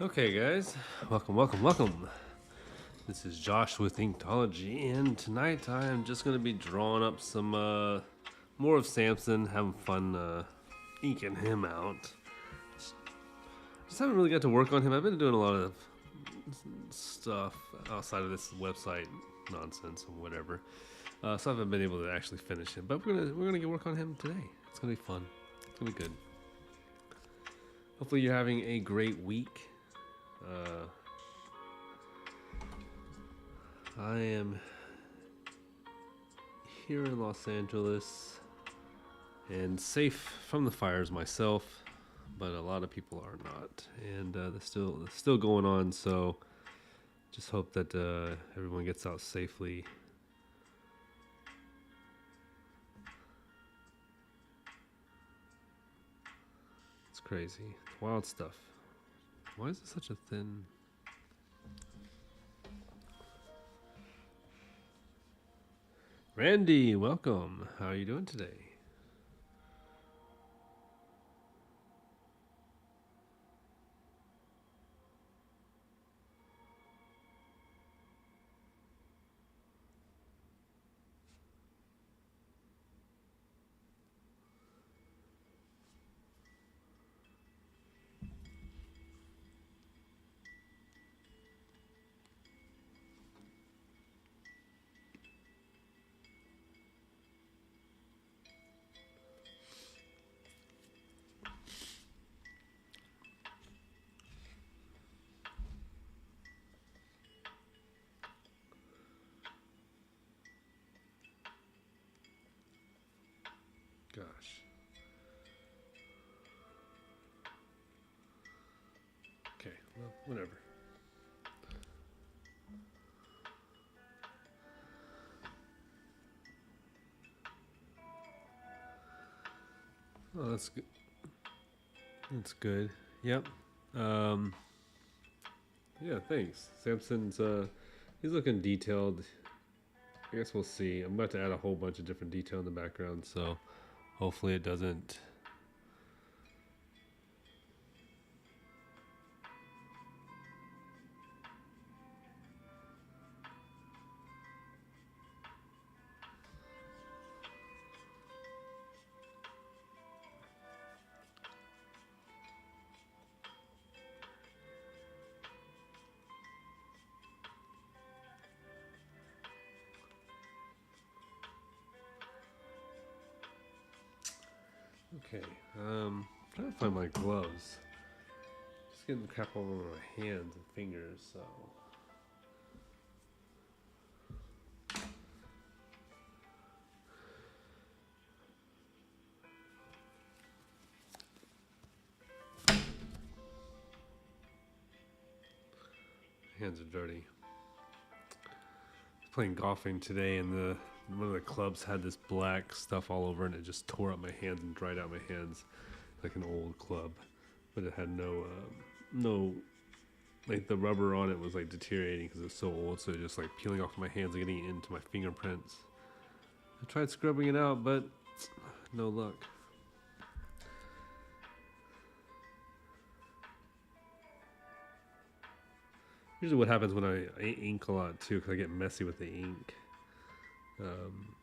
Okay, guys, welcome. This is Josh with Inktology, and tonight I am just going to be drawing up some more of Samson, having fun inking him out. Just haven't really got to work on him. I've been doing a lot of stuff outside of this website nonsense and whatever, so I haven't been able to actually finish him. But we're gonna get work on him today. It's gonna be fun. It's gonna be good. Hopefully, you're having a great week. I am here in Los Angeles and safe from the fires myself, but a lot of people are not, and they're still going on. So just hope that everyone gets out safely. It's crazy, it's wild stuff. Why is it such a thin? Randy, welcome. How are you doing today? Gosh. Okay, well, whatever. Oh, that's good. That's good. Yep. Um, yeah, thanks. Samson's he's looking detailed. I guess we'll see. I'm about to add a whole bunch of different detail in the background, so hopefully it doesn't. Okay. Trying to find my gloves. Just getting crap all over my hands and fingers, so. Hands are dirty. I was playing golfing today, and one of the clubs had this black stuff all over, and it just tore up my hands and dried out my hands, like an old club. But it had no, like the rubber on it was like deteriorating because it's so old, so it just like peeling off my hands and getting into my fingerprints. I tried scrubbing it out, but no luck. Usually what happens when I ink a lot too, because I get messy with the ink. Um,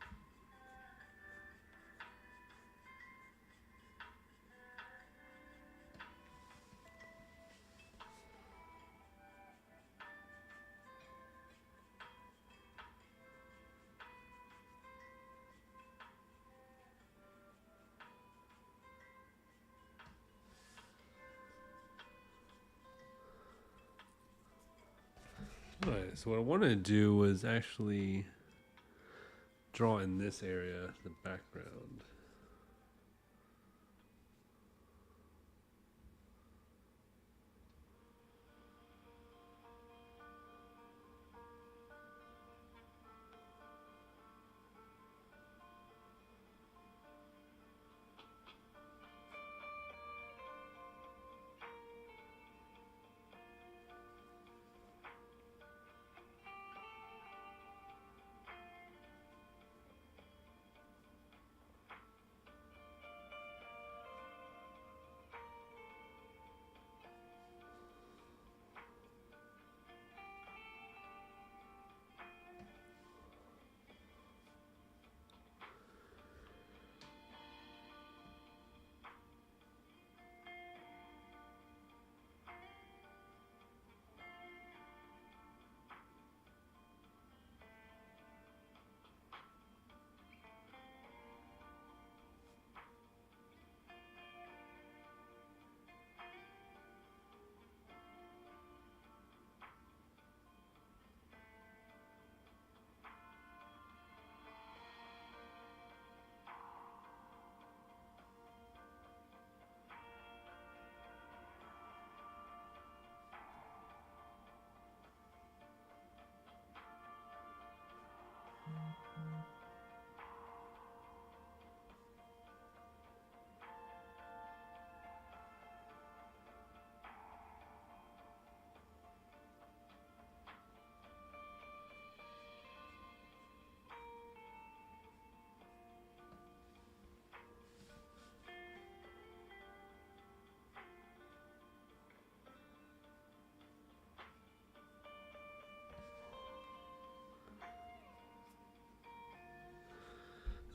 Alright, so what I wanted to do was actually draw in this area, the background.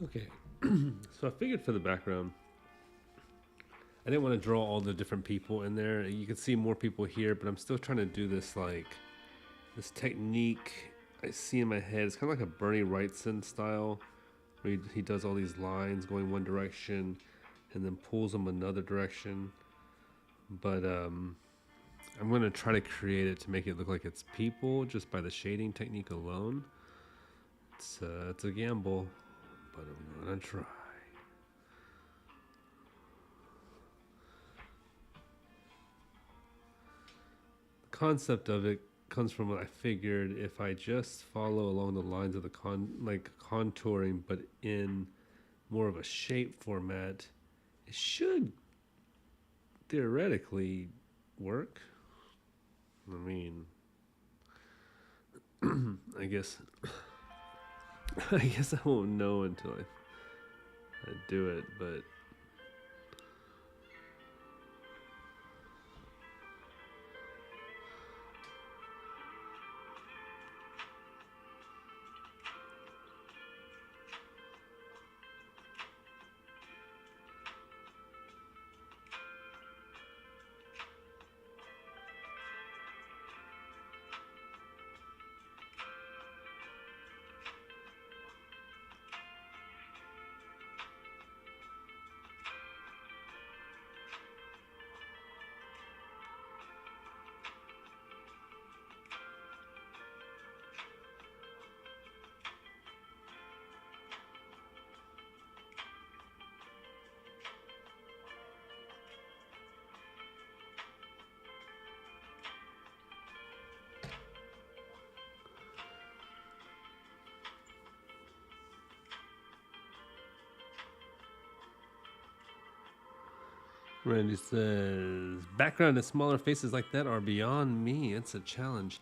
Okay, so I figured for the background, I didn't want to draw all the different people in there. You can see more people here, but I'm still trying to do this like this technique I see in my head. It's kind of like a Bernie Wrightson style, where he does all these lines going one direction and then pulls them another direction. But I'm going to try to create it to make it look like it's people just by the shading technique alone. It's a gamble, but I'm going to try. The concept of it comes from what I figured if I just follow along the lines of the contouring, but in more of a shape format, it should theoretically work. I mean, I guess I won't know until I do it, but Randy says, background and smaller faces like that are beyond me. It's a challenge.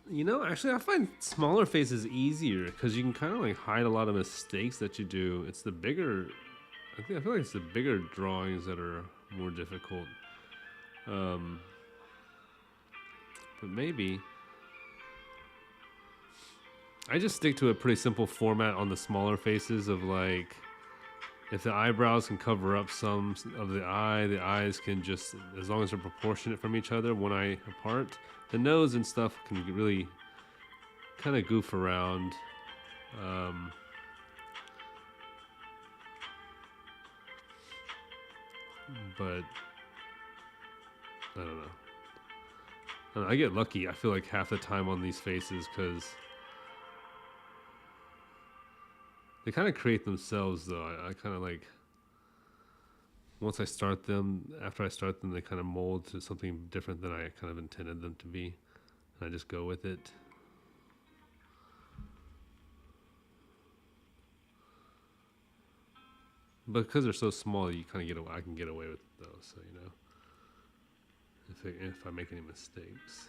You know, actually, I find smaller faces easier because you can kind of like hide a lot of mistakes that you do. It's the bigger, I feel like it's the bigger drawings that are more difficult. But maybe I just stick to a pretty simple format on the smaller faces of like, if the eyebrows can cover up some of the eyes can just, as long as they're proportionate from each other, one eye apart. The nose and stuff can really kind of goof around. But I don't know. I get lucky, I feel like, half the time on these faces because they kind of create themselves, though. I kind of like, once I start them, after I start them, they kind of mold to something different than I kind of intended them to be. And I just go with it. But because they're so small, you kind of get away. I can get away with it, though. So, you know, if I make any mistakes.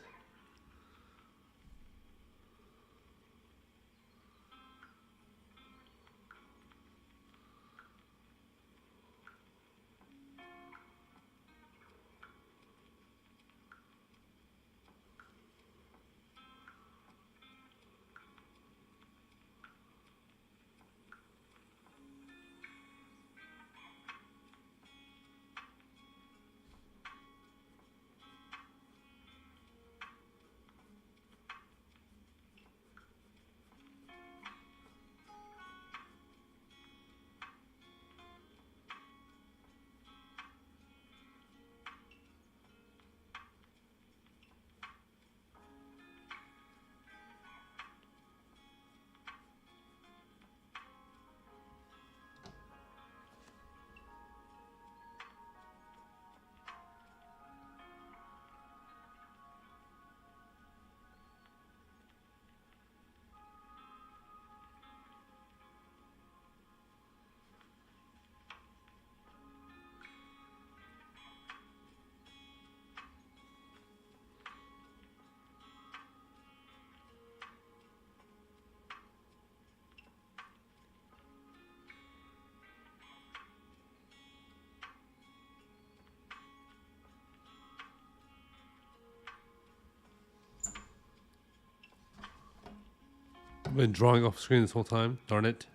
I've been drawing off screen this whole time. Darn it.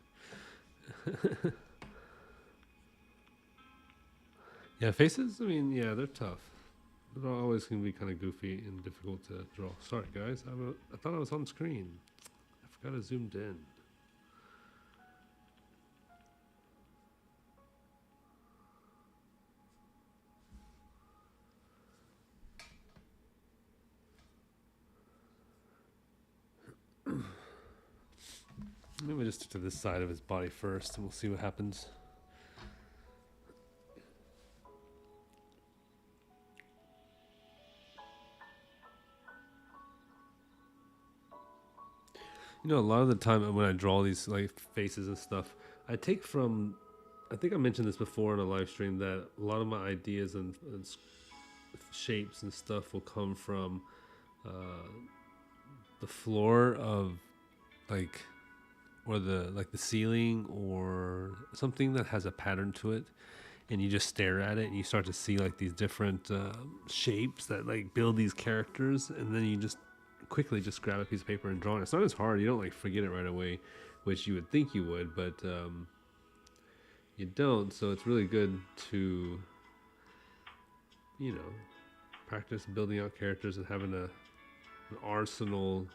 Yeah, faces, I mean, yeah, they're tough. They're always going to be kind of goofy and difficult to draw. Sorry, guys. I thought I was on screen. I forgot I zoomed in. Maybe just to this side of his body first, and we'll see what happens. You know, a lot of the time when I draw these like faces and stuff, I take from, I think I mentioned this before in a live stream, that a lot of my ideas and shapes and stuff will come from the floor of like, or the ceiling or something that has a pattern to it, and you just stare at it and you start to see like these different shapes that like build these characters, and then you just quickly just grab a piece of paper and draw it. It's not as hard. You don't like forget it right away, which you would think you would, but you don't. So it's really good to, you know, practice building out characters and having an arsenal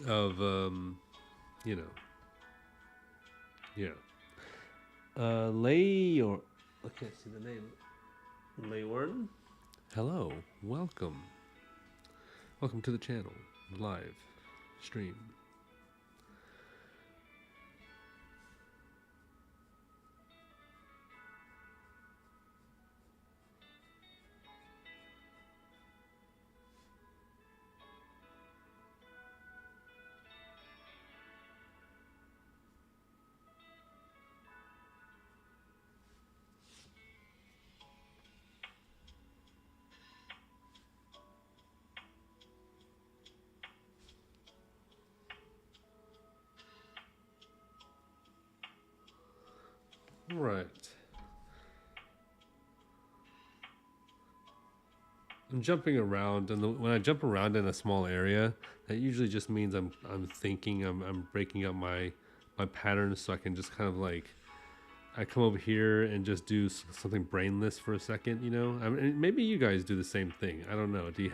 of you know, yeah. Lay, or I can't see the name. Laywarn. Hello, welcome to the channel, live stream. Right. I'm jumping around, and when I jump around in a small area, that usually just means I'm thinking, I'm breaking up my patterns, so I can just kind of like, I come over here and just do something brainless for a second, you know. I mean, maybe you guys do the same thing. I don't know. Do you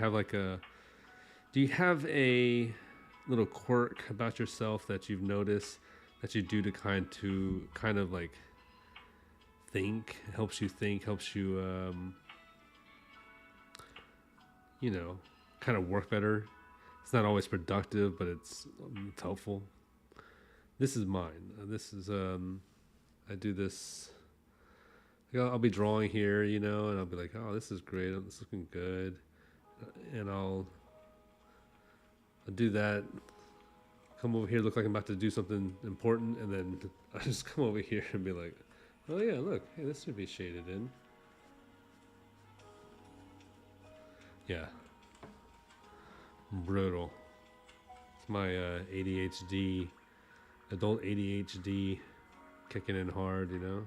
have a little quirk about yourself that you've noticed that you do to kind of like think, helps you you know, kind of work better? It's not always productive, but it's helpful. This is mine. This is I do this. I'll be drawing here, you know, and I'll be like, oh, this is great. This is looking good, and I'll do that. Come over here, look like I'm about to do something important, and then I just come over here and be like, oh yeah, look, hey, this should be shaded in. Yeah. Brutal. It's my ADHD, adult ADHD kicking in hard, you know?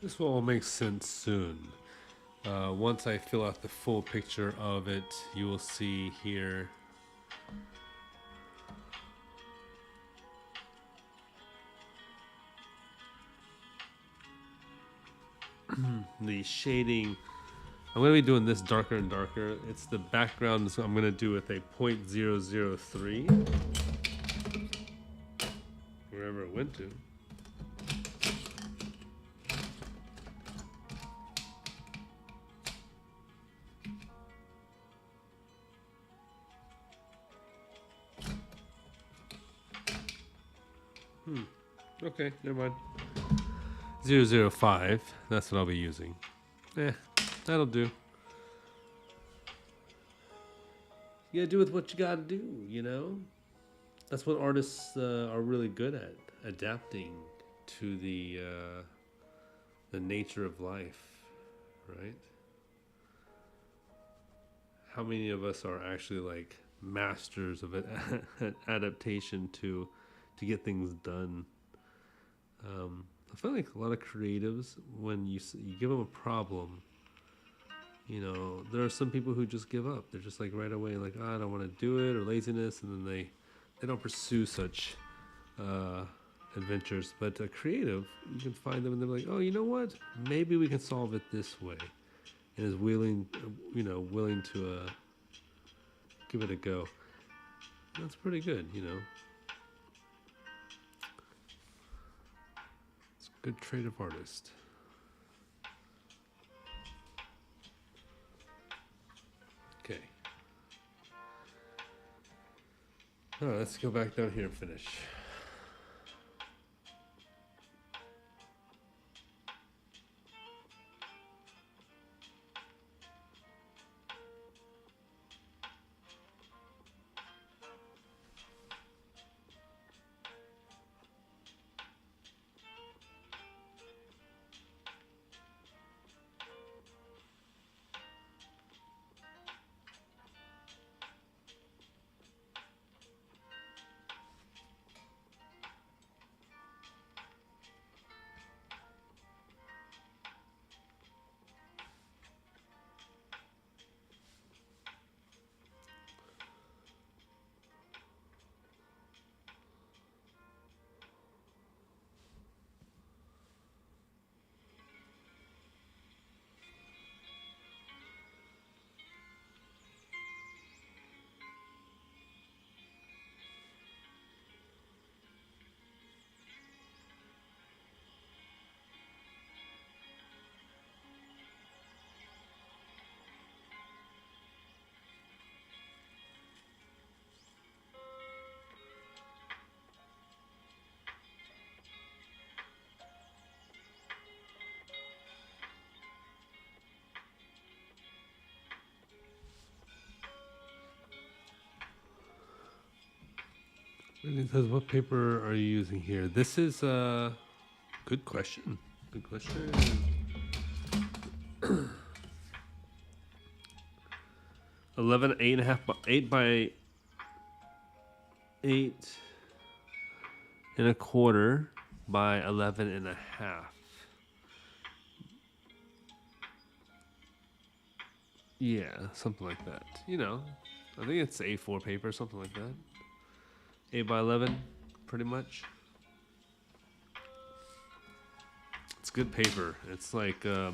This will all make sense soon. Once I fill out the full picture of it, you will see here the shading. I'm going to be doing this darker and darker. It's the background, so I'm going to do with a 0.003. Wherever wherever it went to. Okay, never mind. 005, that's what I'll be using. That'll do. You gotta do with what you gotta do, you know? That's what artists are really good at, adapting to the nature of life, right? How many of us are actually like masters of it, adaptation to get things done? I feel like a lot of creatives, when you give them a problem, you know, there are some people who just give up. They're just like right away, like, I don't want to do it, or laziness, and then they don't pursue such adventures. But a creative, you can find them, and they're like, oh, you know what? Maybe we can solve it this way, and is willing to give it a go. That's pretty good, you know. It's a good trait of artist. Okay. All right, let's go back down here and finish. And it says, what paper are you using here? This is a good question. Good question. 11, 8.5, 8 by 8.25 by 11.5. Yeah, something like that. You know, I think it's A4 paper, something like that. 8 by 11, pretty much. It's good paper. It's like, I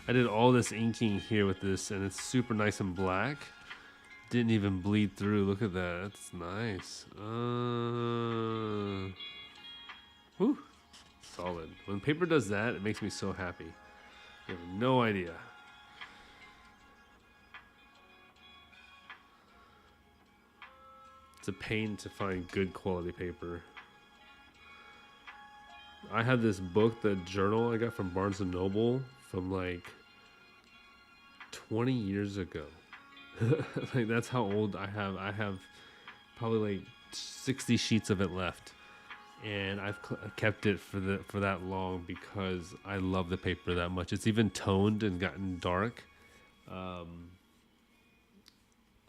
did all this inking here with this, and it's super nice and black. Didn't even bleed through. Look at that. That's nice. Whew. Solid. When paper does that, it makes me so happy. You have no idea. It's a pain to find good quality paper. I have this book, the journal I got from Barnes & Noble from like 20 years ago. Like, that's how old I have. I have probably like 60 sheets of it left, and I've kept it for that long because I love the paper that much. It's even toned and gotten dark,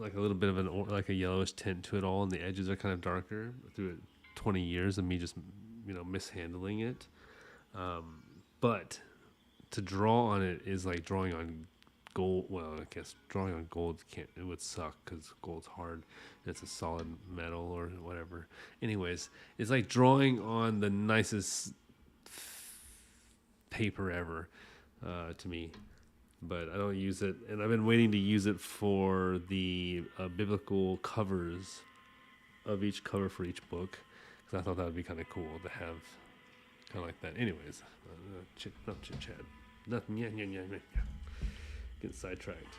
like a little bit of like a yellowish tint to it all, and the edges are kind of darker through 20 years of me just mishandling it. But to draw on it is like drawing on gold. Well, I guess drawing on gold it would suck because gold's hard. It's a solid metal or whatever. Anyways, it's like drawing on the nicest paper ever to me. But I don't use it, and I've been waiting to use it for the biblical covers of each cover for each book, because I thought that would be kind of cool to have kind of like that. Anyways, not chit chat, nothing. Yeah. Get sidetracked.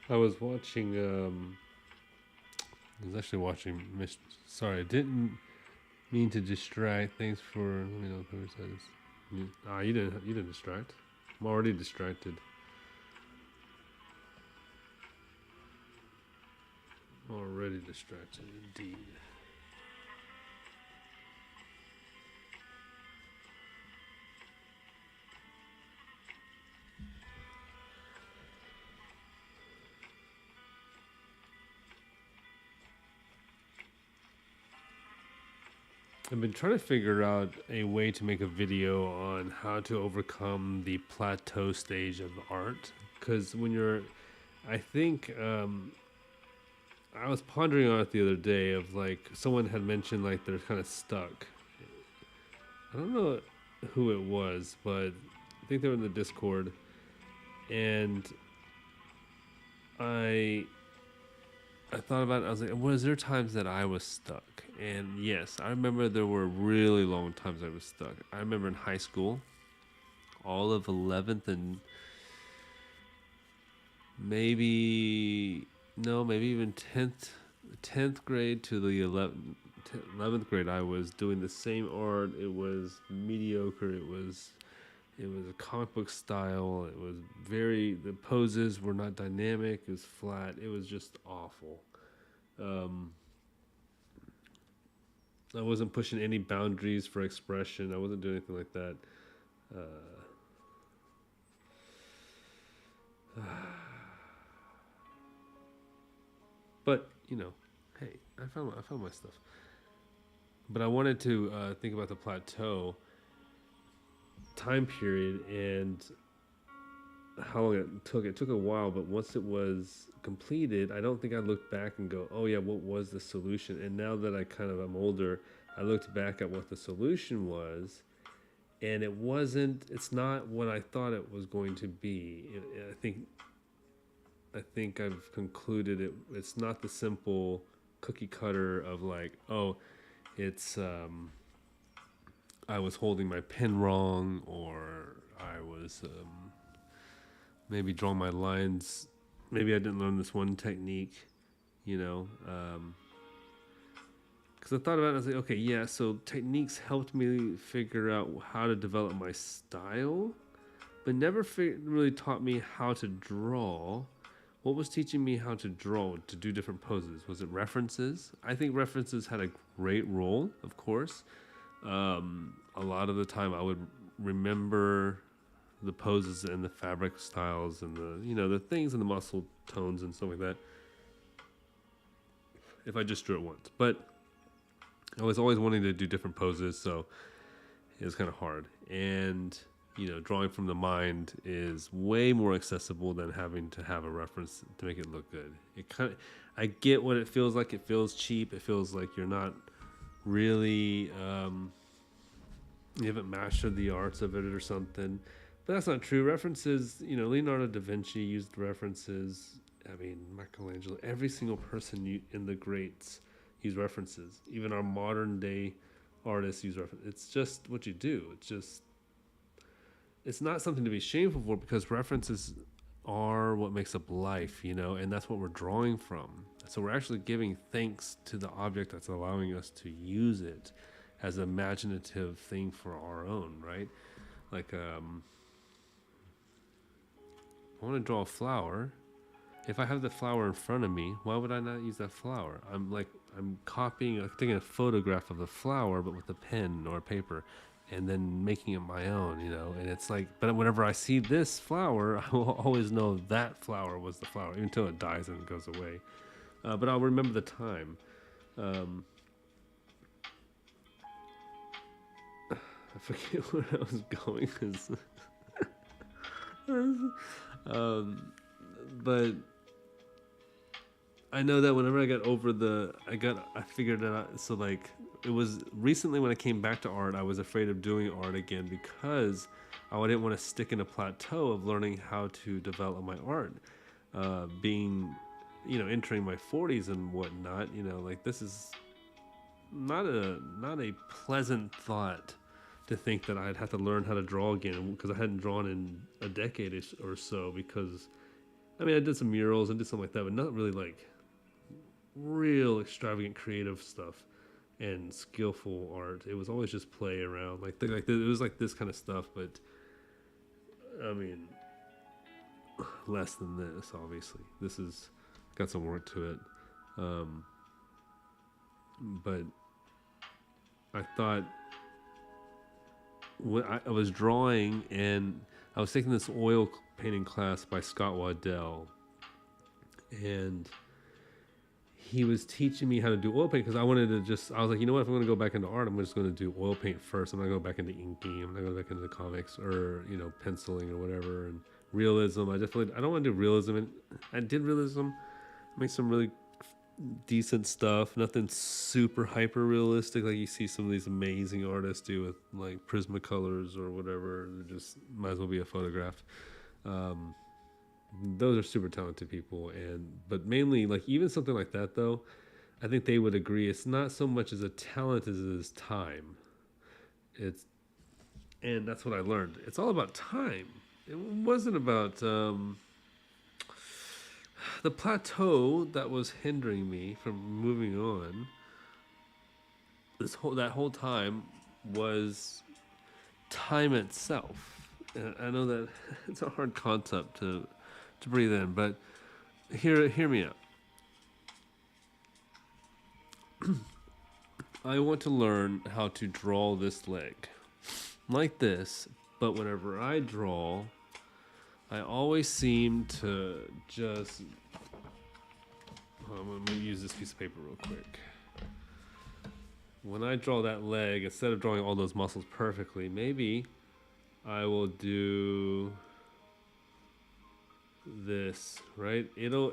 I was watching. I was actually watching. Sorry, I didn't mean to distract. Thanks for. Let me know who says. You didn't. You didn't distract. I'm already distracted. Already distracted, indeed. I've been trying to figure out a way to make a video on how to overcome the plateau stage of art. Because when you're, I think, I was pondering on it the other day of like, someone had mentioned like they're kind of stuck. I don't know who it was, but I think they were in the Discord. And I thought about it. I was like, was there times that I was stuck? And yes, I remember there were really long times I was stuck. I remember in high school, all of 11th and maybe even 10th grade to the 11th grade, I was doing the same art. It was mediocre. It was a comic book style. It was the poses were not dynamic. It was flat. It was just awful. I wasn't pushing any boundaries for expression. I wasn't doing anything like that. But hey, I found my stuff. But I wanted to think about the plateau time period and how long it took. It took a while, but once it was completed, I don't think I looked back and go, oh yeah, what was the solution? And now that I'm older, I looked back at what the solution was, and it's not what I thought it was going to be. I think I've concluded it's not the simple cookie cutter of like, oh, it's I was holding my pen wrong, or I was maybe drawing my lines. Maybe I didn't learn this one technique, because I thought about it. I was like, okay, yeah, so techniques helped me figure out how to develop my style, but never really taught me how to draw. What was teaching me how to draw, to do different poses? Was it references? I think references had a great role, of course. A lot of the time I would remember the poses and the fabric styles and the things and the muscle tones and stuff like that if I just drew it once. But I was always wanting to do different poses, so it was kind of hard. And drawing from the mind is way more accessible than having to have a reference to make it look good. I get what it feels like. It feels cheap. It feels like you're not really you haven't mastered the arts of it or something. But that's not true. References, Leonardo da Vinci used references. I mean, Michelangelo, every single person in the greats use references. Even our modern day artists use references. It's just what you do. It's not something to be shameful for, because references are what makes up life, and that's what we're drawing from. So we're actually giving thanks to the object that's allowing us to use it as an imaginative thing for our own, right? Like, I want to draw a flower. If I have the flower in front of me, why would I not use that flower? I'm taking a photograph of the flower, but with a pen or a paper. and then making it my own, you know. And it's like, but whenever I see this flower, I will always know that flower was the flower, even until it dies and goes away. But I'll remember the time. Um, I forget where I was going, 'cause but I know that whenever I got over I figured it out. So like, it was recently when I came back to art, I was afraid of doing art again because I didn't want to stick in a plateau of learning how to develop my art. Being, you know, entering my 40s and whatnot, you know, like this is not a pleasant thought to think that I'd have to learn how to draw again, because I hadn't drawn in a decade or so. Because I mean, I did some murals and did something like that, but not really like real extravagant creative stuff and skillful art. It was always just play around, it was like this kind of stuff, but I mean, less than this. Obviously, this has got some work to it, but I thought when I was drawing, and I was taking this oil painting class by Scott Waddell, and he was teaching me how to do oil paint, because I was like, you know what, if I'm going to go back into art, I'm just going to do oil paint first. I'm not going to go back into inking. I'm not going to go back into the comics, or, you know, penciling or whatever. And realism, I don't want to do realism. And I did realism, make some really decent stuff, nothing super hyper realistic like you see some of these amazing artists do with like Prismacolors or whatever. They just might as well be a photograph. Those are super talented people, but mainly, like, even something like that though, I think they would agree it's not so much as a talent as it is time. And that's what I learned. It's all about time. It wasn't about the plateau that was hindering me from moving on. That whole time was time itself. And I know that it's a hard concept to breathe in, but hear me out. I want to learn how to draw this leg like this, but whenever I draw, I always seem to just... I'm going to use this piece of paper real quick. When I draw that leg, instead of drawing all those muscles perfectly, maybe I will do this, right? It'll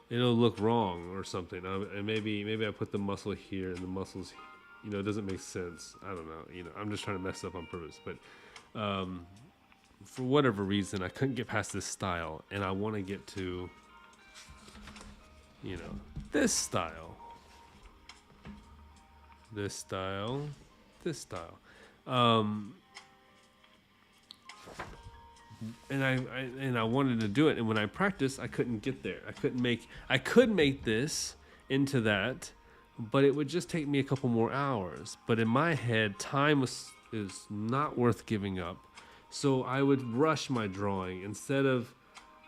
look wrong or something. And maybe I put the muscle here and the muscles, you know, it doesn't make sense. I don't know. You know, I'm just trying to mess up on purpose. But for whatever reason, I couldn't get past this style, and I want to get to, you know, this style. This style. And I wanted to do it, and when I practiced, I couldn't get there. I could make this into that, but it would just take me a couple more hours. But in my head, time is not worth giving up. So I would rush my drawing. Instead of,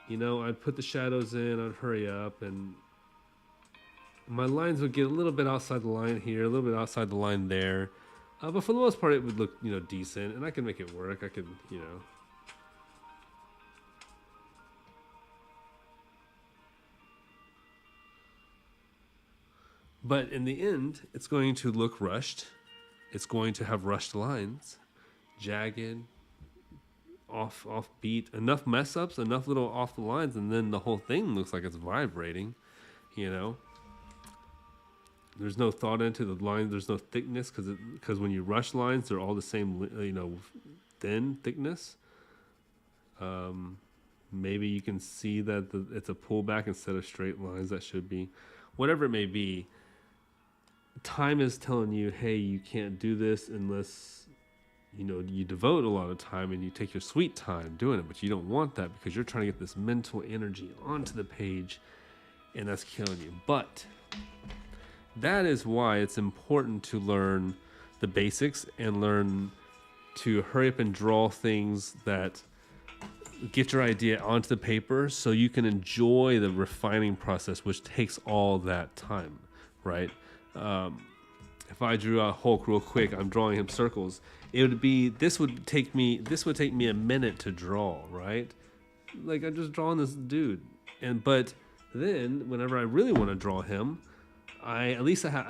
you know, I'd put the shadows in, I'd hurry up, and my lines would get a little bit outside the line here, a little bit outside the line there. But for the most part, it would look, you know, decent, and I could make it work. I could, you know. But in the end, it's going to look rushed. It's going to have rushed lines, jagged, off beat, enough mess ups, enough little off the lines, and then the whole thing looks like it's vibrating, you know. There's no thought into the line. There's no thickness, because when you rush lines, they're all the same, you know, thin thickness. Maybe you can see that it's a pullback instead of straight lines. That should be, whatever it may be. Time is telling you, hey, you can't do this unless, you know, you devote a lot of time and you take your sweet time doing it. But you don't want that, because you're trying to get this mental energy onto the page, and that's killing you. But that is why it's important to learn the basics and learn to hurry up and draw things that get your idea onto the paper, so you can enjoy the refining process, which takes all that time, right? If I drew out Hulk real quick, I'm drawing him circles. This would take me a minute to draw, right? Like I'm just drawing this dude, but then whenever I really want to draw him, I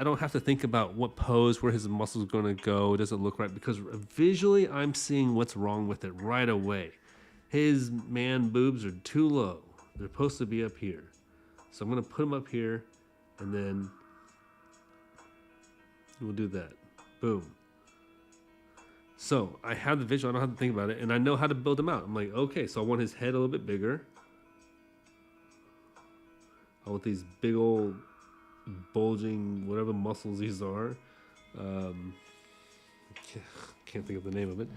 don't have to think about what pose, where his muscles going to go. Does it look right? Because visually, I'm seeing what's wrong with it right away. His man boobs are too low. They're supposed to be up here. So I'm going to put them up here, and then we'll do that. Boom. So I have the visual. I don't have to think about it, and I know how to build them out. I'm like, okay, so I want his head a little bit bigger. I want these big old bulging whatever muscles these are. Can't think of the name of it.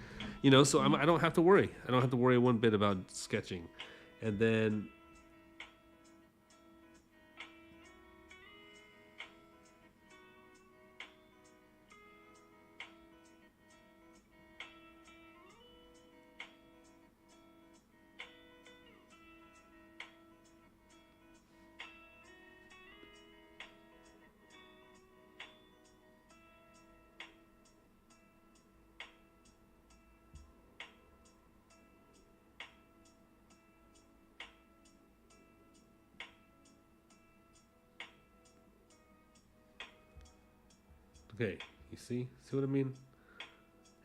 So I don't have to worry. I don't have to worry one bit about sketching. And then okay, you see what I mean?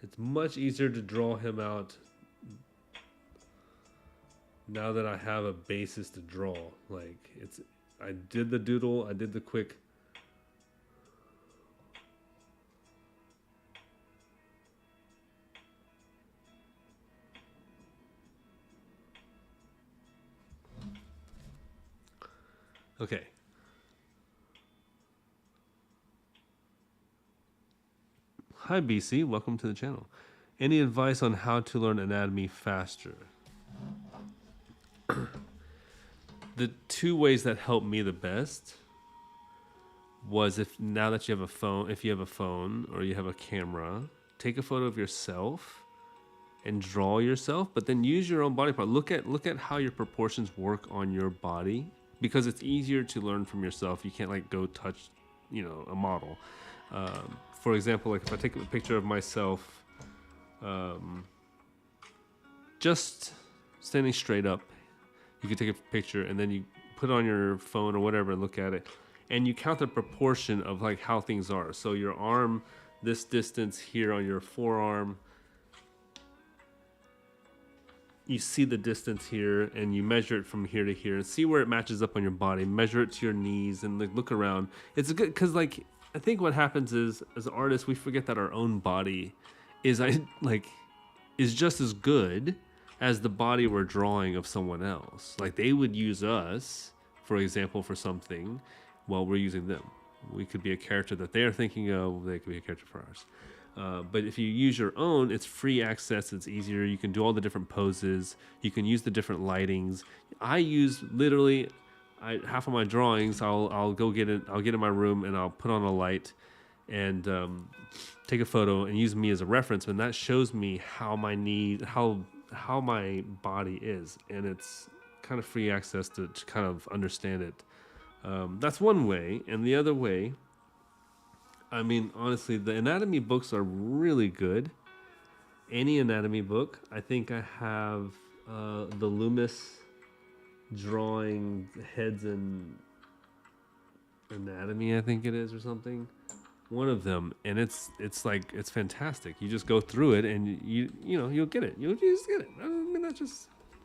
It's much easier to draw him out now that I have a basis to draw. Like I did the doodle, I did the quick. Okay. Hi BC, welcome to the channel. Any advice on how to learn anatomy faster? The two ways that helped me the best was if you have a phone or you have a camera, take a photo of yourself and draw yourself, but then use your own body part. Look at how your proportions work on your body, because it's easier to learn from yourself. You can't like go touch, a model. For example, like if I take a picture of myself, just standing straight up, you can take a picture and then you put it on your phone or whatever and look at it, and you count the proportion of like how things are. So your arm, this distance here on your forearm, you see the distance here, and you measure it from here to here and see where it matches up on your body. Measure it to your knees and like look around. It's good because like I think what happens is, as artists, we forget that our own body is just as good as the body we're drawing of someone else. Like they would use us, for example, for something, while we're using them. We could be a character that they are thinking of. They could be a character for ours. But if you use your own, it's free access. It's easier. You can do all the different poses. You can use the different lightings. I use literally half of my drawings. I'll go get it. I'll get in my room and I'll put on a light and take a photo and use me as a reference. And that shows me how my body is, and it's kind of free access to kind of understand it. That's one way, and the other way, I mean, honestly, the anatomy books are really good. Any anatomy book. I think I have the Loomis drawing heads and anatomy, I think it is, or something. One of them, and it's fantastic. You just go through it, and you'll get it. You'll just get it. I mean,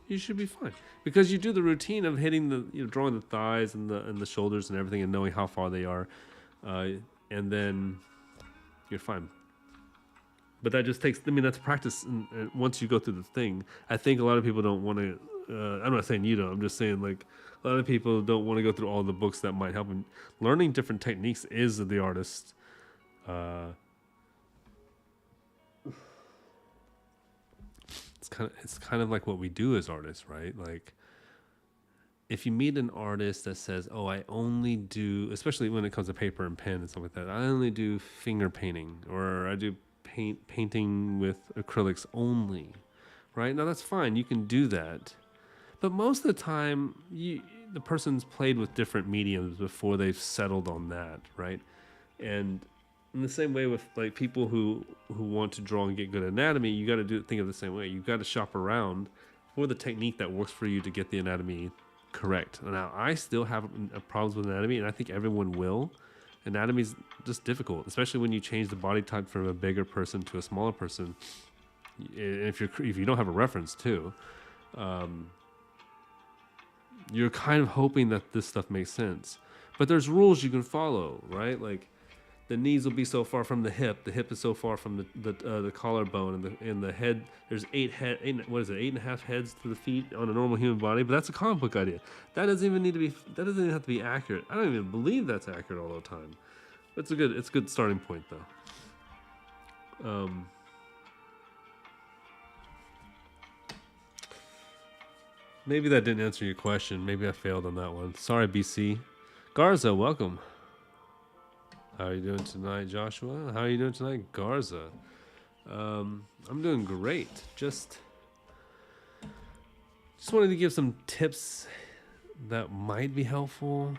you should be fine, because you do the routine of hitting drawing the thighs and the shoulders and everything, and knowing how far they are, and then you're fine. But that just takes. I mean, that's practice. And once you go through the thing, I think a lot of people don't want to. I'm not saying you don't. I'm just saying like a lot of people don't want to go through all the books that might help. And learning different techniques is the artist. It's kind of like what we do as artists, right? Like if you meet an artist that says, "Oh, I only do," especially when it comes to paper and pen and stuff like that, "I only do finger painting, or I do painting with acrylics only," right? Now that's fine. You can do that, but most of the time, the person's played with different mediums before they've settled on that, right? And in the same way with like people who want to draw and get good anatomy, you got to think of the same way. You got to shop around for the technique that works for you to get the anatomy correct. Now, I still have problems with anatomy, and I think everyone will. Anatomy's just difficult, especially when you change the body type from a bigger person to a smaller person. If you don't have a reference too, you're kind of hoping that this stuff makes sense. But there's rules you can follow, right? Like the knees will be so far from the hip is so far from the collarbone, and the head. There's eight, 8.5 heads to the feet on a normal human body. But that's a comic book idea. That doesn't even have to be accurate. I don't even believe that's accurate all the time. It's a good starting point though. Maybe that didn't answer your question. Maybe I failed on that one. Sorry, BC. Garza, welcome. How are you doing tonight, Joshua? How are you doing tonight, Garza? I'm doing great. Just wanted to give some tips that might be helpful.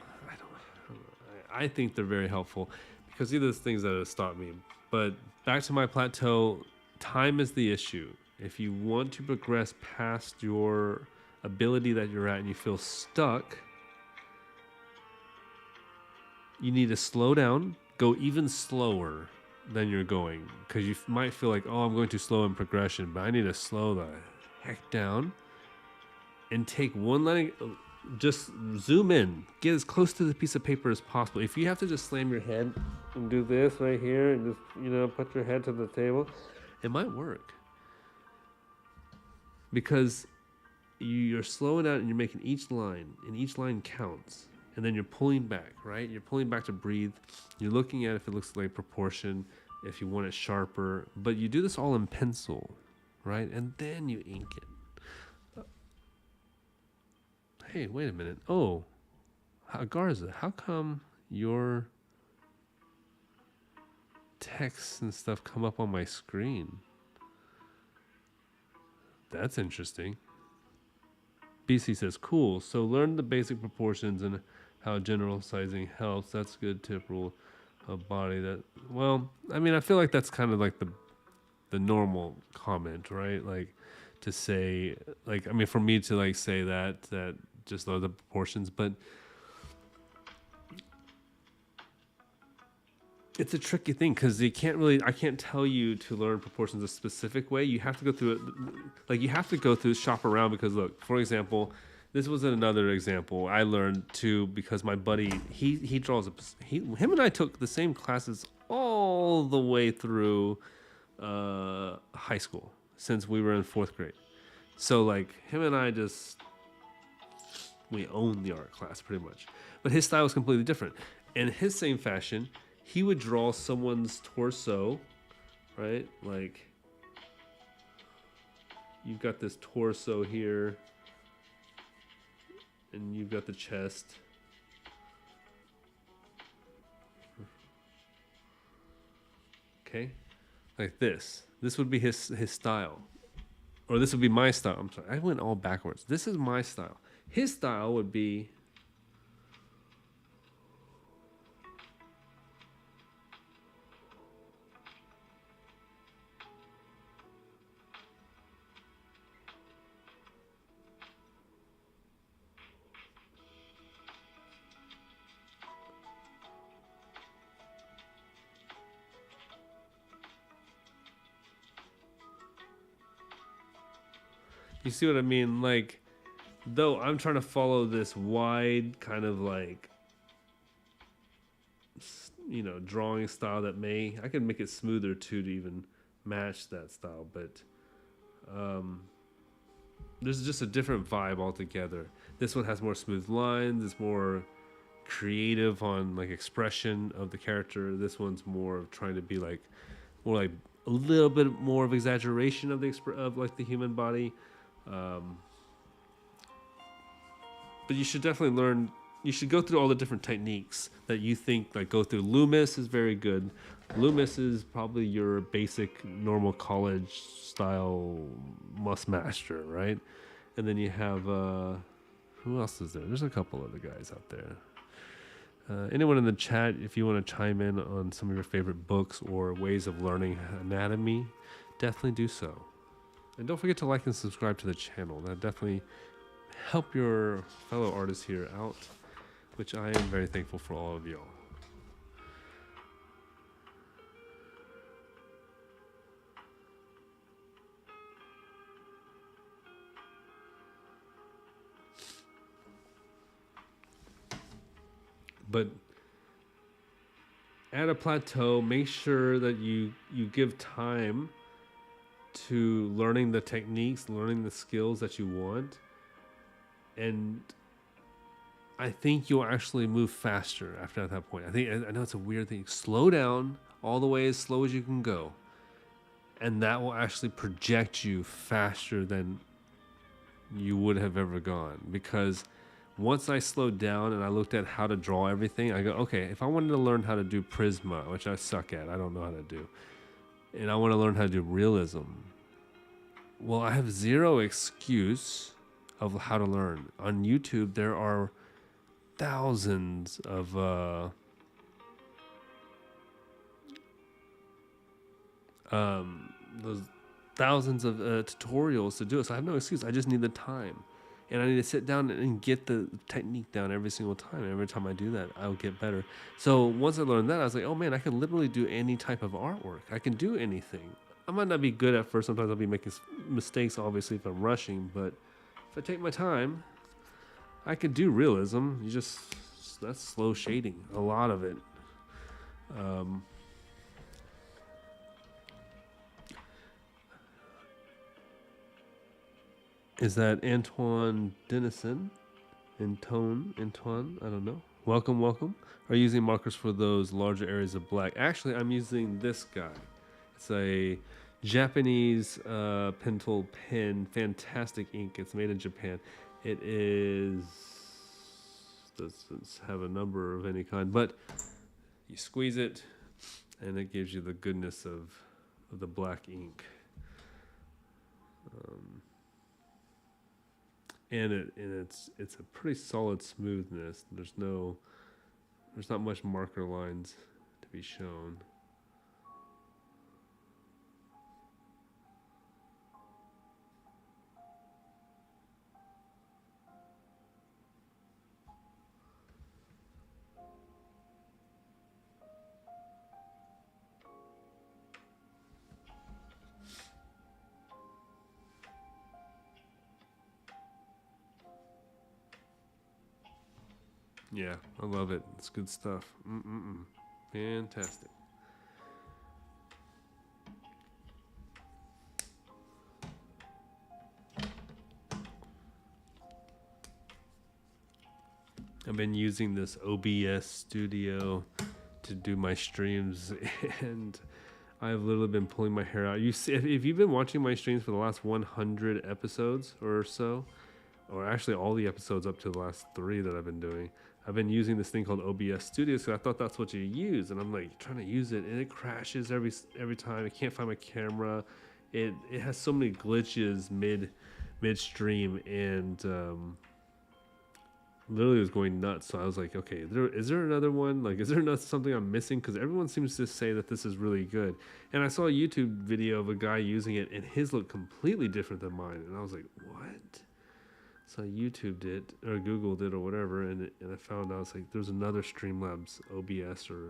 I think they're very helpful because these are the things that have stopped me. But back to my plateau, time is the issue. If you want to progress past your ability that you're at and you feel stuck, you need to slow down, go even slower than you're going, because you might feel like, oh, I'm going too slow in progression, but I need to slow the heck down and take one line, just zoom in, get as close to the piece of paper as possible. If you have to just slam your head and do this right here and just put your head to the table, it might work, because you're slowing down and you're making each line, and each line counts. And then you're pulling back, right? You're pulling back to breathe. You're looking at if it looks like proportion, if you want it sharper. But you do this all in pencil, right? And then you ink it. Hey, wait a minute. Oh, Garza, how come your texts and stuff come up on my screen? That's interesting. BC says, cool. So learn the basic proportions and how general sizing helps. That's a good tip rule of body. I feel like that's kind of like the normal comment, right? Like to say, for me to like say that just know the proportions, but it's a tricky thing because I can't tell you to learn proportions a specific way. You have to go through it. Like you have to go through, shop around, because look, for example, this was another example I learned too, because my buddy, he draws him and I took the same classes all the way through high school since we were in 4th grade. So like him and I we own the art class pretty much, but his style was completely different. In his same fashion, he would draw someone's torso, right? Like, you've got this torso here, and you've got the chest. Okay? Like this. This would be his style. Or this would be my style. I'm sorry, I went all backwards. This is my style. His style would be... You see what I mean? Like, though I'm trying to follow this wide kind of like, drawing style that I can make it smoother too to even match that style. But there's just a different vibe altogether. This one has more smooth lines. It's more creative on like expression of the character. This one's more of trying to be like more like a little bit more of exaggeration of the human body. But you should definitely learn. You should go through all the different techniques that you think, like go through. Loomis is very good. Loomis is probably your basic normal college style must master, right? And then you have who else is there? There's a couple other guys out there. Anyone in the chat, if you want to chime in on some of your favorite books or ways of learning anatomy, definitely do so. And don't forget to like and subscribe to the channel. That definitely help your fellow artists here out, which I am very thankful for all of y'all. But at a plateau, make sure that you give time to learning the techniques, learning the skills that you want, and I think you'll actually move faster after that point. I know it's a weird thing. Slow down all the way as slow as you can go, and that will actually project you faster than you would have ever gone. Because once I slowed down and I looked at how to draw everything, I go, okay, if I wanted to learn how to do Prisma, which I suck at, I don't know how to do, and I want to learn how to do realism, well, I have zero excuse of how to learn. On YouTube, there are thousands of those thousands of tutorials to do it. So I have no excuse. I just need the time, and I need to sit down and get the technique down every single time. Every time I do that, I'll get better. So once I learned that, I was like, oh man, I can literally do any type of artwork. I can do anything. I might not be good at first. Sometimes I'll be making mistakes, obviously, if I'm rushing. But if I take my time, I could do realism. That's slow shading, a lot of it. Is that Antoine Denison? Antoine, I don't know. Welcome. Are you using markers for those larger areas of black? Actually, I'm using this guy. It's a Japanese Pentel pen, fantastic ink. It's made in Japan. It doesn't have a number of any kind, but you squeeze it and it gives you the goodness of the black ink. And it's a pretty solid smoothness. There's not much marker lines to be shown. Yeah, I love it. It's good stuff. Fantastic. I've been using this OBS studio to do my streams, and I've literally been pulling my hair out. You see, if you've been watching my streams for the last 100 episodes or so, or actually all the episodes up to the last 3 that I've been doing, I've been using this thing called OBS Studio, so I thought that's what you use, and I'm like trying to use it, and it crashes every time. I can't find my camera. It has so many glitches midstream, and literally was going nuts. So I was like, okay, is there another one? Like, is there something I'm missing? Because everyone seems to say that this is really good, and I saw a YouTube video of a guy using it, and his looked completely different than mine, and I was like, what? So I YouTubed it or Googled it or whatever, and I found out it's like there's another Streamlabs OBS or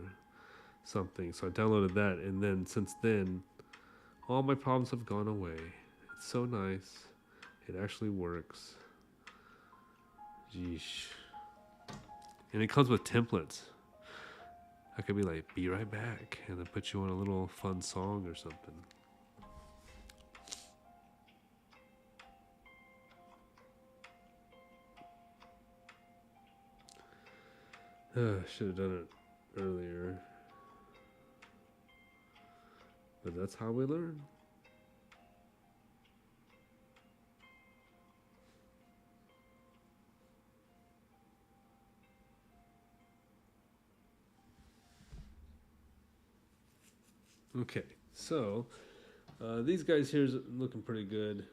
something. So I downloaded that, and then since then, all my problems have gone away. It's so nice. It actually works. Yeesh. And it comes with templates. I could be like, be right back, and then put you on a little fun song or something. Should have done it earlier. But that's how we learn. Okay, so these guys here is looking pretty good.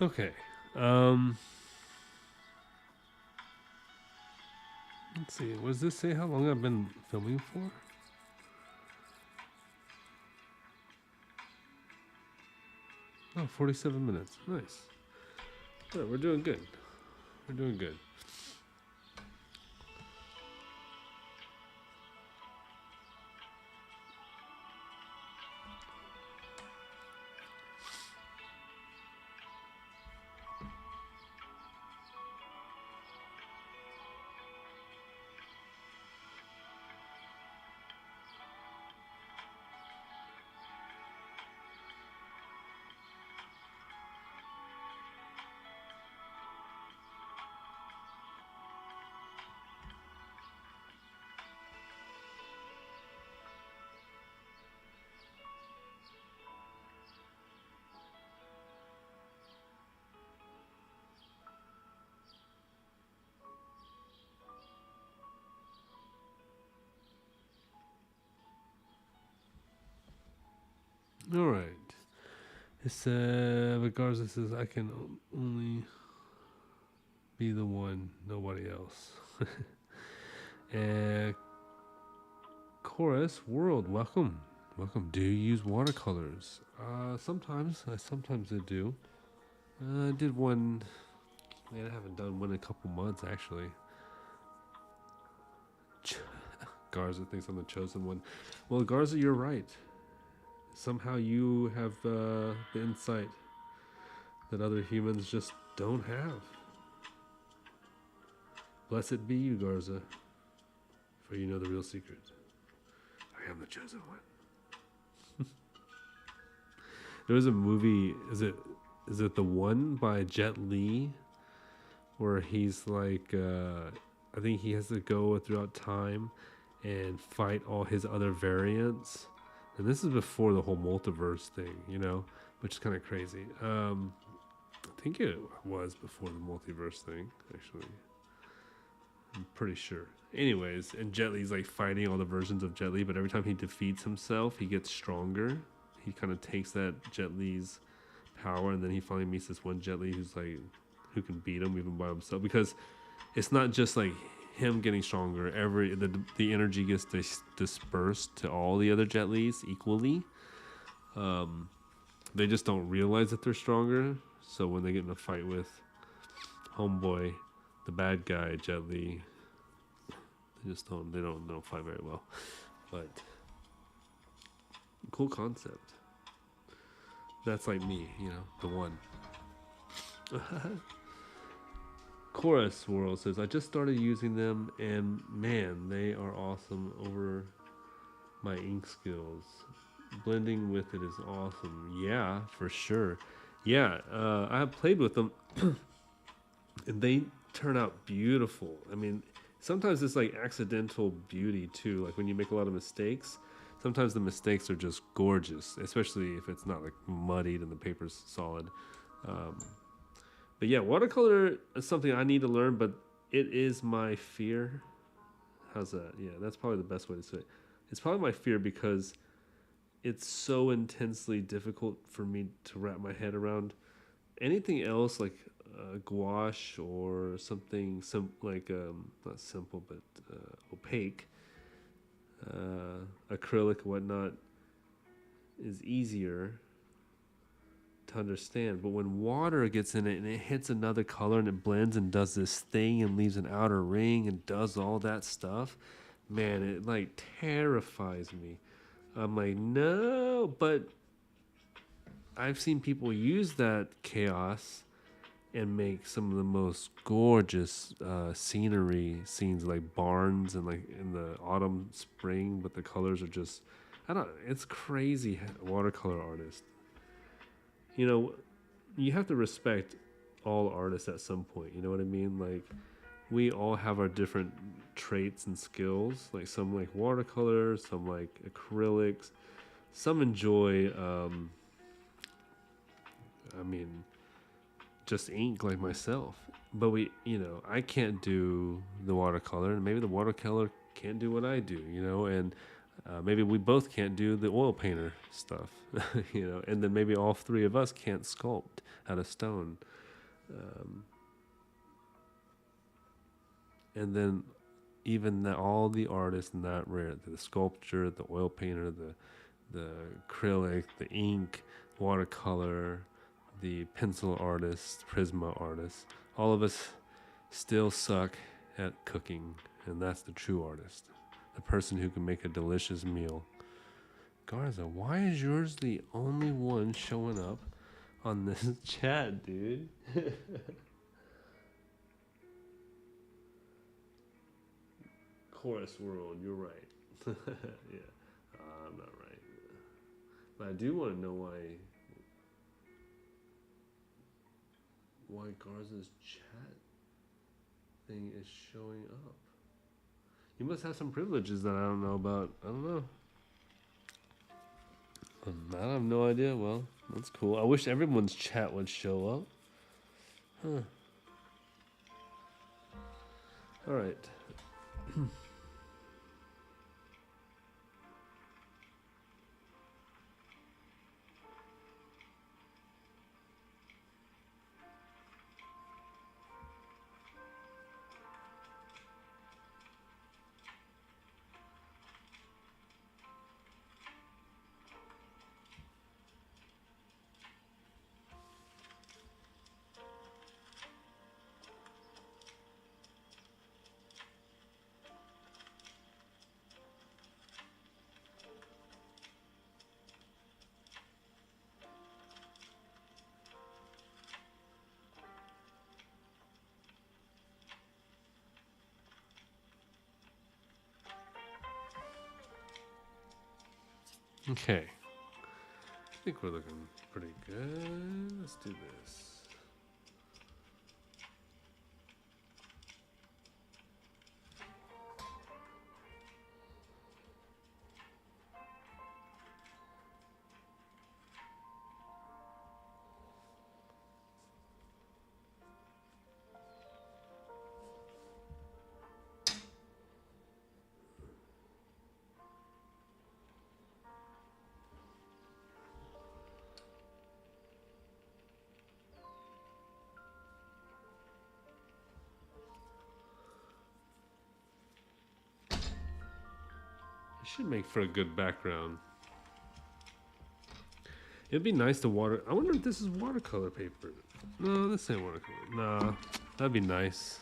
Okay. Let's see. What does this say? How long I've been filming for? Oh, 47 minutes. Nice. Yeah, we're doing good. We're doing good. All right. It's regardless, says I can only be the one, nobody else. And Chorus World, welcome, welcome. Do you use watercolors? Sometimes I do. I did one. Man, I haven't done one in a couple months actually. Garza thinks I'm the chosen one. Well, Garza, you're right. Somehow you have the insight that other humans just don't have. Blessed be you, Garza, for you know the real secret. I am the chosen one. There was a movie, is it The One by Jet Li, where he's like, I think he has to go throughout time and fight all his other variants. And this is before the whole multiverse thing, you know, which is kind of crazy. I think it was before the multiverse thing, actually. I'm pretty sure. Anyways, and Jet Li's like fighting all the versions of Jet Li, but every time he defeats himself, he gets stronger. He kind of takes that Jet Li's power, and then he finally meets this one Jet Li who's like, who can beat him even by himself. Because it's not just like him getting stronger. The energy gets dispersed to all the other Jet Lis equally. They just don't realize that they're stronger. So when they get in a fight with Homeboy, the bad guy, Jet Li, they don't fight very well. But cool concept. That's like me, you know, the one. Chorus World says, I just started using them and man, they are awesome over my ink skills. Blending with it is awesome. Yeah, for sure. Yeah, I have played with them and they turn out beautiful. I mean, sometimes it's like accidental beauty too. Like when you make a lot of mistakes, sometimes the mistakes are just gorgeous, especially if it's not like muddied and the paper's solid. But yeah, watercolor is something I need to learn, but it is my fear. How's that? Yeah, that's probably the best way to say it. It's probably my fear because it's so intensely difficult for me to wrap my head around. Anything else like gouache or something not simple but opaque, acrylic, whatnot, is easier to understand. But when water gets in it and it hits another color and it blends and does this thing and leaves an outer ring and does all that stuff, man, it like terrifies me. I'm like, no. But I've seen people use that chaos and make some of the most gorgeous scenes, like barns and like in the autumn, spring, but the colors are just, it's crazy. Watercolor artist, you know, you have to respect all artists at some point, you know what I mean? Like, we all have our different traits and skills. Like some like watercolor, some like acrylics, some enjoy just ink like myself. But I can't do the watercolor, and maybe the watercolor can't do what I do, and Maybe we both can't do the oil painter stuff, you know, and then maybe all three of us can't sculpt out of stone. And then even all the artists in that rare, the sculpture, the oil painter, the acrylic, the ink, watercolor, the pencil artist, Prisma artist, all of us still suck at cooking, and that's the true artist, the person who can make a delicious meal. Garza, why is yours the only one showing up on this chat, dude? Chorus world, you're right. Yeah, I'm not right, but I do want to know why Garza's chat thing is showing up. You must have some privileges that I don't know about. I don't know. I have no idea. Well, that's cool. I wish everyone's chat would show up. Huh. All right. Okay. I think we're looking pretty good. Let's do this. It should make for a good background. It'd be nice to water. I wonder if this is watercolor paper. No, this ain't watercolor. Nah, that'd be nice.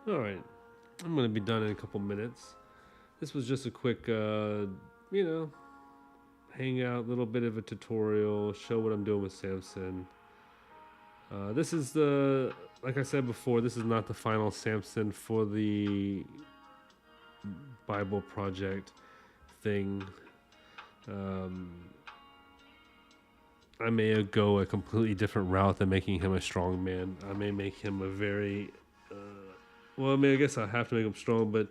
All right, I'm gonna be done in a couple minutes. This was just a quick, hangout, little bit of a tutorial, show what I'm doing with Samson. This is like I said before, this is not the final Samson for the Bible project thing. I may go a completely different route than making him a strong man. I may make him a very well, I mean, I guess I have to make him strong, but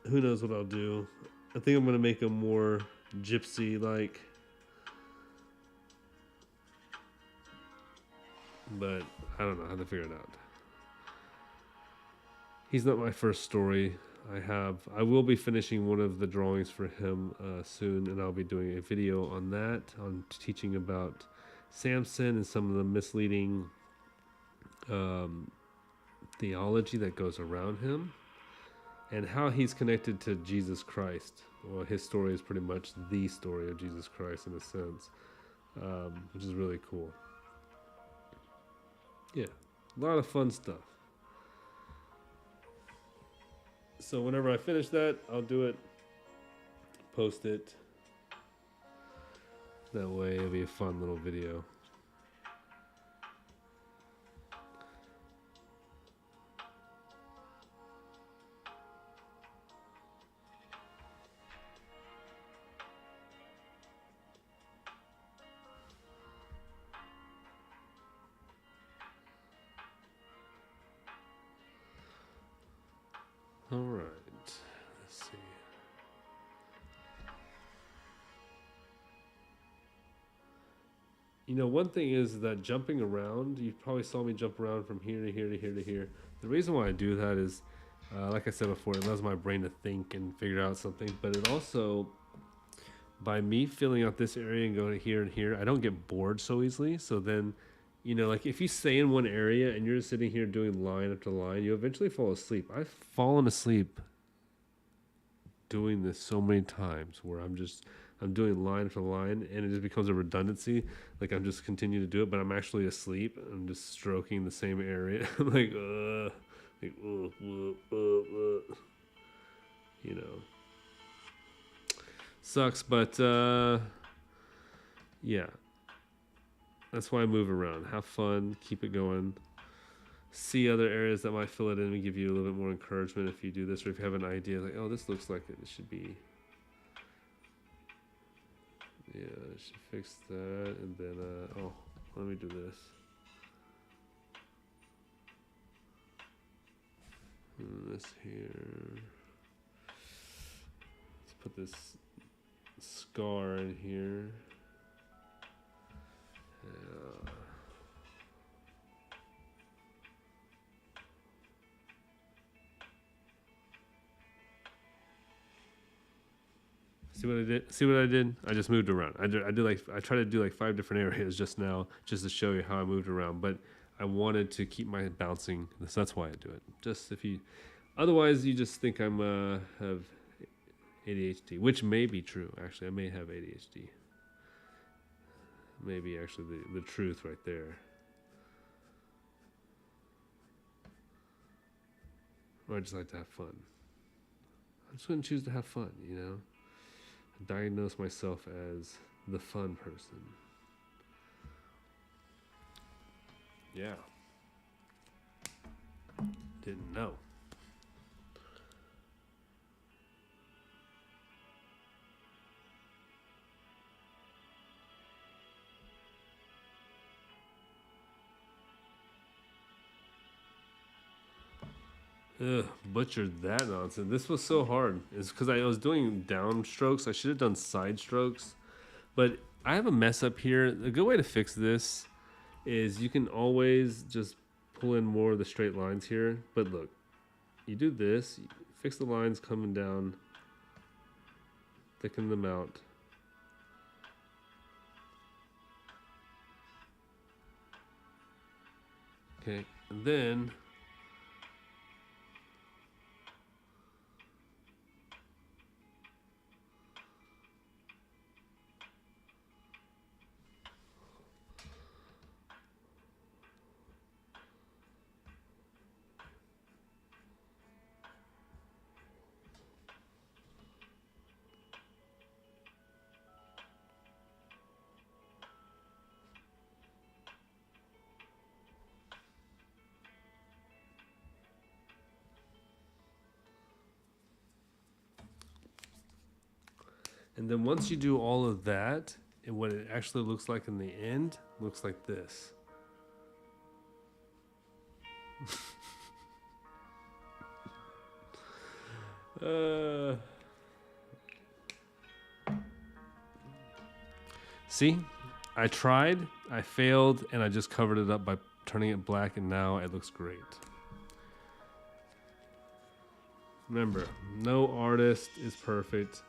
who knows what I'll do. I think I'm going to make him more gypsy-like. But I don't know. I have to figure it out. He's not my first story. I will be finishing one of the drawings for him soon, and I'll be doing a video on that, on teaching about Samson and some of the misleading theology that goes around him, and how he's connected to Jesus Christ. Well, his story is pretty much the story of Jesus Christ in a sense, which is really cool. Yeah, a lot of fun stuff. So whenever I finish that, I'll do it, post it. That way it'll be a fun little video. All right, let's see. You know, one thing is that jumping around, you probably saw me jump around from here to here to here to here. The reason why I do that is, like I said before, it allows my brain to think and figure out something, but it also, by me filling out this area and going here and here, I don't get bored so easily. So then, you know, like if you stay in one area and you're just sitting here doing line after line, you eventually fall asleep. I've fallen asleep doing this so many times where I'm doing line after line and it just becomes a redundancy. Like I'm just continuing to do it, but I'm actually asleep. I'm just stroking the same area. I'm like, you know, sucks, but yeah, that's why I move around. Have fun, keep it going. See other areas that might fill it in and give you a little bit more encouragement if you do this, or if you have an idea like, oh, this looks like it should be. Yeah, I should fix that, and then oh, let me do this. And this here. Let's put this scar in here. See what I did? See what I did? I just moved around. I tried to do like 5 different areas just now, just to show you how I moved around. But I wanted to keep my bouncing, so that's why I do it. Just if you, otherwise you just think I'm have ADHD, which may be true. Actually, I may have ADHD. Maybe actually the truth right there. Or I just like to have fun. I'm just gonna choose to have fun, you know. Diagnose myself as the fun person. Yeah. Didn't know. Ugh, butchered that nonsense. This was so hard. It's because I was doing down strokes. I should have done side strokes. But I have a mess up here. A good way to fix this is you can always just pull in more of the straight lines here. But look, you do this, you fix the lines coming down, thicken them out. Okay, and then once you do all of that, and what it actually looks like in the end, looks like this. See, I tried, I failed, and I just covered it up by turning it black, and now it looks great. Remember, no artist is perfect.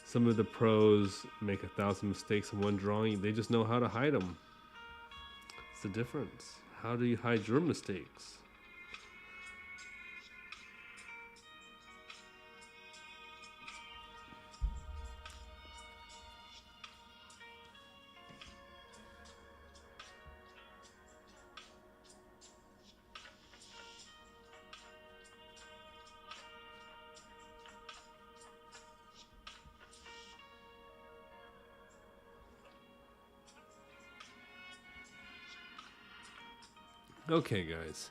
Some of the pros make 1,000 mistakes in one drawing. They just know how to hide them. It's the difference. How do you hide your mistakes? Okay, guys,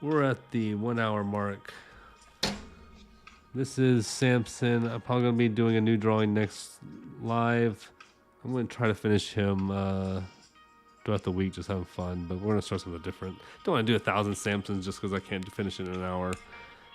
we're at the 1 hour mark. This is Samson. I'm probably gonna be doing a new drawing next live. I'm gonna try to finish him throughout the week, just having fun. But we're gonna start something different. Don't want to do 1,000 Samsons just because I can't finish it in an hour.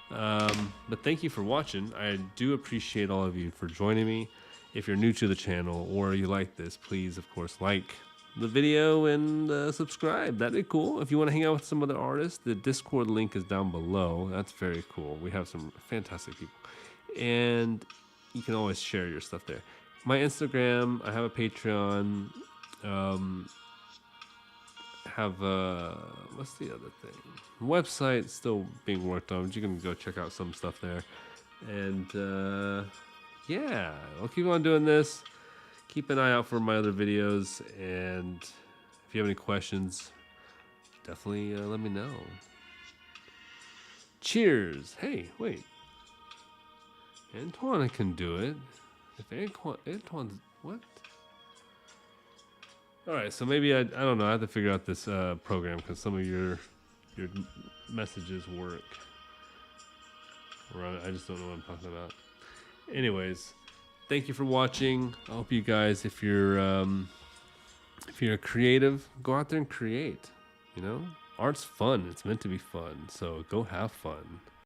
But thank you for watching. I do appreciate all of you for joining me. If you're new to the channel or you like this, please, of course, like the video and subscribe. That'd be cool. If you want to hang out with some other artists, the Discord link is down below. That's very cool. We have some fantastic people. And you can always share your stuff there. My Instagram, I have a Patreon. What's the other thing? Website still being worked on, but you can go check out some stuff there. And yeah, I'll keep on doing this. Keep an eye out for my other videos, and if you have any questions, definitely let me know. Cheers. Hey, wait. Antoine can do it. If Antoine's what? All right, so maybe I don't know. I have to figure out this program because some of your messages work. Or I just don't know what I'm talking about. Anyways, thank you for watching. I hope you guys, if you're creative, go out there and create. You know, art's fun. It's meant to be fun. So go have fun.